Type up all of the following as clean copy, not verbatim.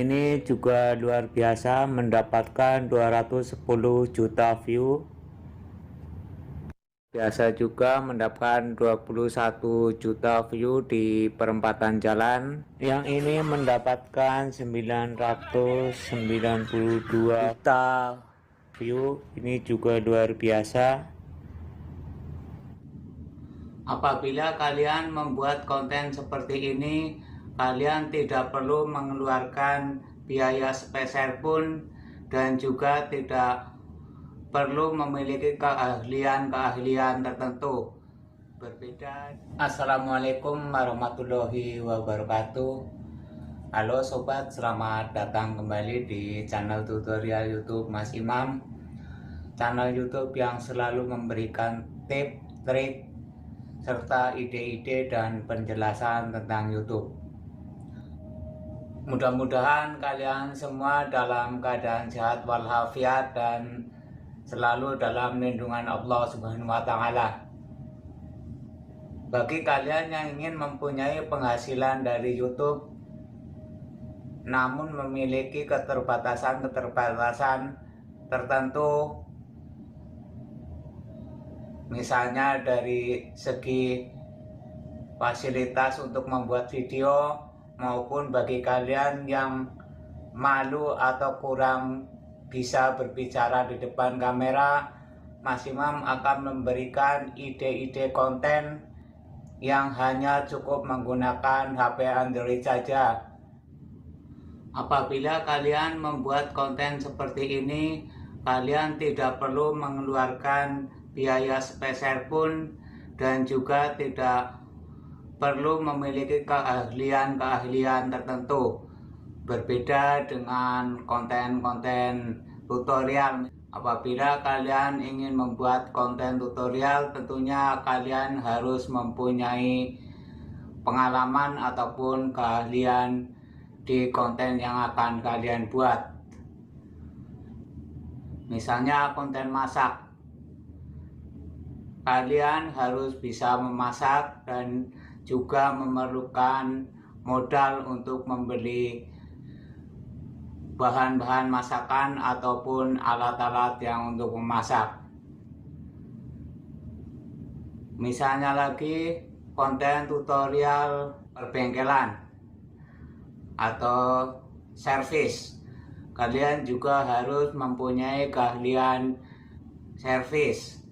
ini juga luar biasa, mendapatkan 210 juta view. Biasa juga mendapatkan 21 juta view di perempatan jalan. Yang ini mendapatkan 992 juta view. Ini juga luar biasa. Apabila kalian membuat konten seperti ini, kalian tidak perlu mengeluarkan biaya sepeser pun dan juga tidak perlu memiliki keahlian tertentu. Berbeda. Assalamualaikum warahmatullahi wabarakatuh. Halo sobat, selamat datang kembali di channel tutorial YouTube Mas Imam. Channel YouTube yang selalu memberikan tips, trik, serta ide-ide dan penjelasan tentang YouTube. Mudah-mudahan kalian semua dalam keadaan sehat walafiat dan selalu dalam lindungan Allah Subhanahu wa Ta'ala. Bagi kalian yang ingin mempunyai penghasilan dari YouTube namun memiliki keterbatasan tertentu, misalnya dari segi fasilitas untuk membuat video, maupun bagi kalian yang malu atau kurang bisa berbicara di depan kamera, Mas Imam akan memberikan ide-ide konten yang hanya cukup menggunakan HP Android saja. Apabila kalian membuat konten seperti ini, kalian tidak perlu mengeluarkan biaya sepeser pun dan juga tidak perlu memiliki keahlian tertentu. Berbeda dengan konten-konten tutorial. Apabila kalian ingin membuat konten tutorial, tentunya kalian harus mempunyai pengalaman ataupun keahlian di konten yang akan kalian buat. Misalnya konten masak, kalian harus bisa memasak dan juga memerlukan modal untuk membeli bahan-bahan masakan ataupun alat-alat yang untuk memasak. Misalnya lagi konten tutorial perbengkelan atau servis, kalian juga harus mempunyai keahlian servis.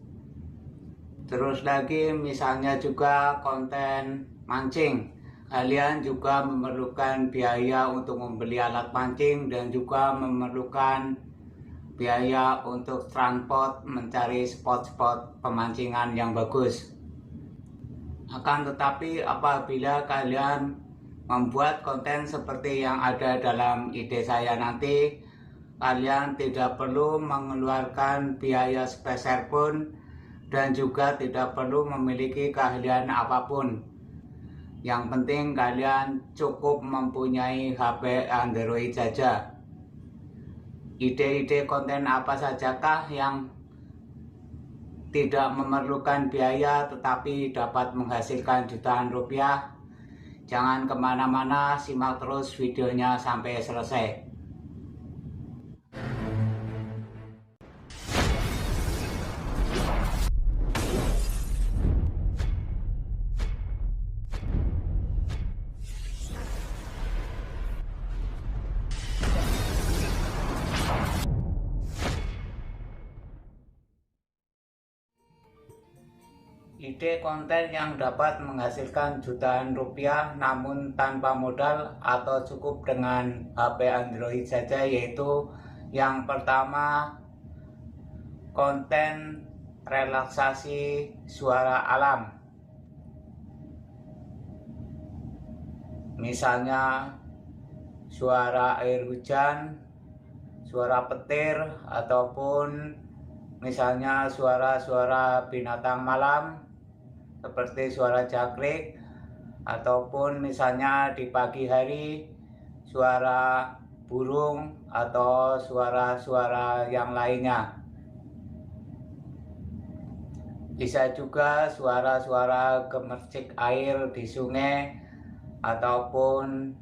Terus lagi misalnya juga konten mancing, kalian juga memerlukan biaya untuk membeli alat pancing dan juga memerlukan biaya untuk transport mencari spot-spot pemancingan yang bagus. Akan tetapi apabila kalian membuat konten seperti yang ada dalam ide saya nanti, kalian tidak perlu mengeluarkan biaya sepeser pun dan juga tidak perlu memiliki keahlian apapun. Yang penting kalian cukup mempunyai HP Android saja. Ide-ide konten apa sajakah yang tidak memerlukan biaya tetapi dapat menghasilkan jutaan rupiah? Jangan kemana-mana, simak terus videonya sampai selesai. Ide konten yang dapat menghasilkan jutaan rupiah namun tanpa modal atau cukup dengan HP Android saja, yaitu yang pertama, konten relaksasi suara alam. Misalnya suara air hujan, suara petir, ataupun misalnya suara-suara binatang malam seperti suara jangkrik, ataupun misalnya di pagi hari suara burung atau suara-suara yang lainnya. Bisa juga suara-suara gemercik air di sungai ataupun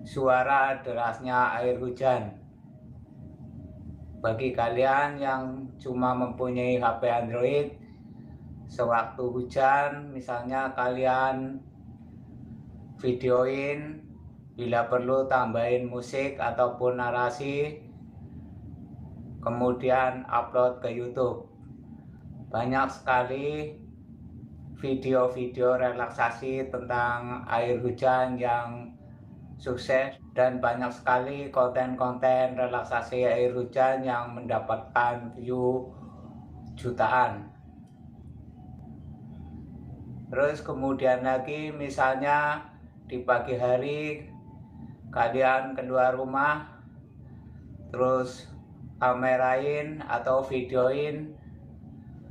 suara derasnya air hujan. Bagi kalian yang cuma mempunyai HP Android, sewaktu hujan misalnya kalian videoin, bila perlu tambahin musik ataupun narasi, kemudian upload ke YouTube. Banyak sekali video-video relaksasi tentang air hujan yang sukses, dan banyak sekali konten-konten relaksasi air hujan yang mendapatkan view jutaan. Terus kemudian lagi misalnya di pagi hari kalian keluar rumah, terus kamerain atau videoin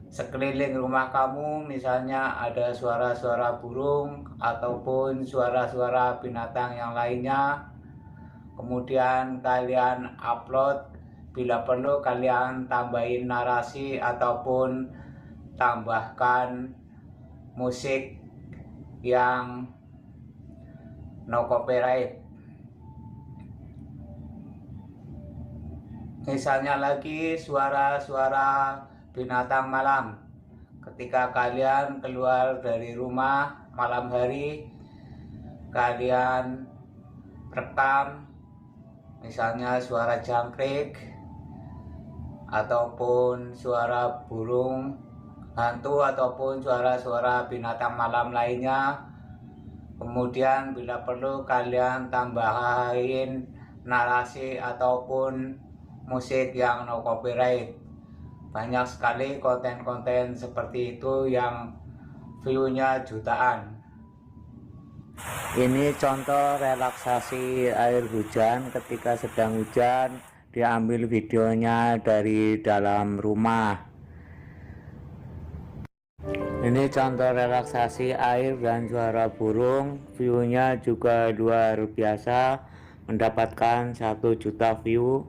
sekeliling rumah kamu, misalnya ada suara-suara burung ataupun suara-suara binatang yang lainnya, kemudian kalian upload. Bila perlu kalian tambahin narasi ataupun tambahkan musik yang no copyright. Misalnya lagi suara-suara binatang malam. Ketika kalian keluar dari rumah malam hari, kalian rekam misalnya suara jangkrik ataupun suara burung hantu ataupun suara-suara binatang malam lainnya. Kemudian bila perlu kalian tambahin narasi ataupun musik yang no copyright. Banyak sekali konten-konten seperti itu yang view-nya jutaan. Ini contoh relaksasi air hujan ketika sedang hujan, diambil videonya dari dalam rumah. Ini contoh relaksasi air dan suara burung, view-nya juga luar biasa, mendapatkan 1 juta view.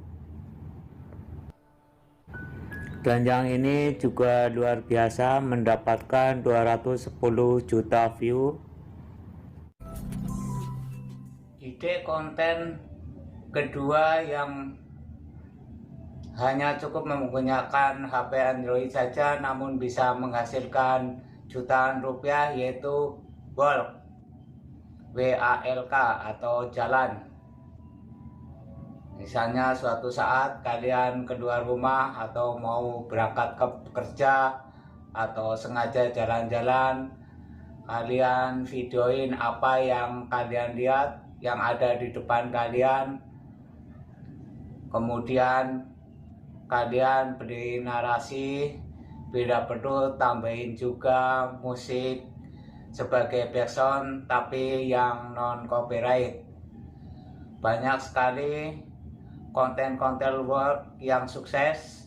Dan yang ini juga luar biasa, mendapatkan 210 juta view. Ide konten kedua yang hanya cukup menggunakan HP Android saja namun bisa menghasilkan jutaan rupiah, yaitu walk, WALK atau jalan. Misalnya suatu saat kalian keluar rumah atau mau berangkat ke kerja atau sengaja jalan-jalan, kalian videoin apa yang kalian lihat yang ada di depan kalian, kemudian kalian beri narasi, bila perlu tambahin juga musik sebagai background tapi yang non copyright. Banyak sekali konten-konten luar yang sukses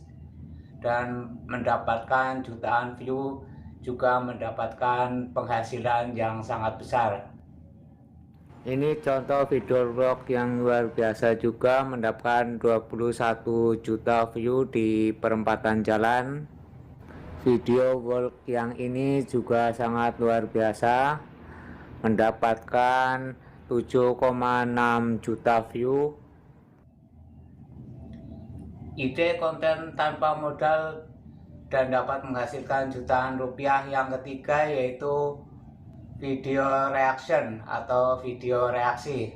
dan mendapatkan jutaan view, juga mendapatkan penghasilan yang sangat besar. Ini contoh video vlog yang luar biasa juga, mendapatkan 21 juta view di perempatan jalan. Video vlog yang ini juga sangat luar biasa, mendapatkan 7,6 juta view. Ide konten tanpa modal dan dapat menghasilkan jutaan rupiah yang ketiga yaitu video reaction atau video reaksi.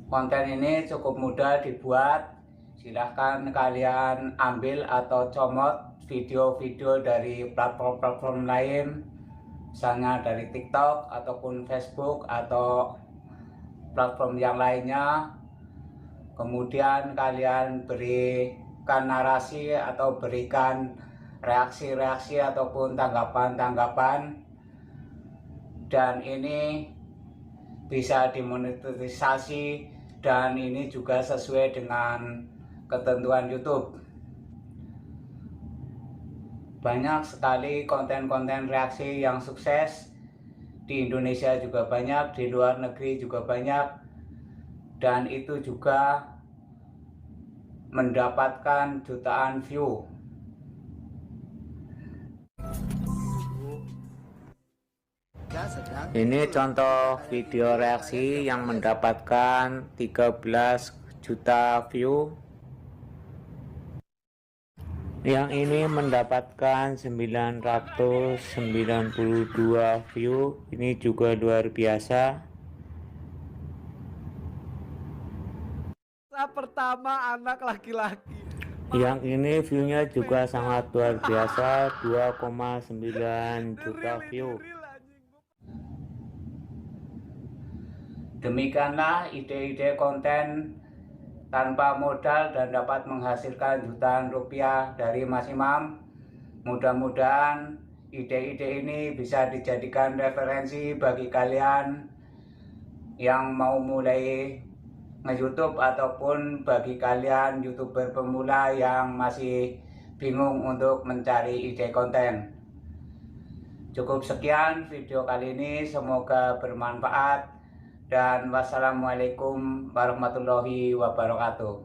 Konten ini cukup mudah dibuat, silahkan kalian ambil atau comot video-video dari platform-platform lain, misalnya dari TikTok ataupun Facebook atau platform yang lainnya. Kemudian kalian berikan narasi atau berikan reaksi-reaksi ataupun tanggapan-tanggapan, dan ini bisa dimonetisasi, dan ini juga sesuai dengan ketentuan YouTube. Banyak sekali konten-konten reaksi yang sukses, di Indonesia juga banyak, di luar negeri juga banyak, dan itu juga mendapatkan jutaan view. Ini contoh video reaksi yang mendapatkan 13 juta view. Yang ini mendapatkan 992 view. Ini juga luar biasa. Pertama anak laki-laki. Yang ini view-nya juga sangat luar biasa, 2,9 juta view. Demikianlah ide-ide konten tanpa modal dan dapat menghasilkan jutaan rupiah dari Mas Imam. Mudah-mudahan ide-ide ini bisa dijadikan referensi bagi kalian yang mau mulai nge-YouTube ataupun bagi kalian YouTuber pemula yang masih bingung untuk mencari ide konten. Cukup sekian video kali ini, semoga bermanfaat dan wassalamualaikum warahmatullahi wabarakatuh.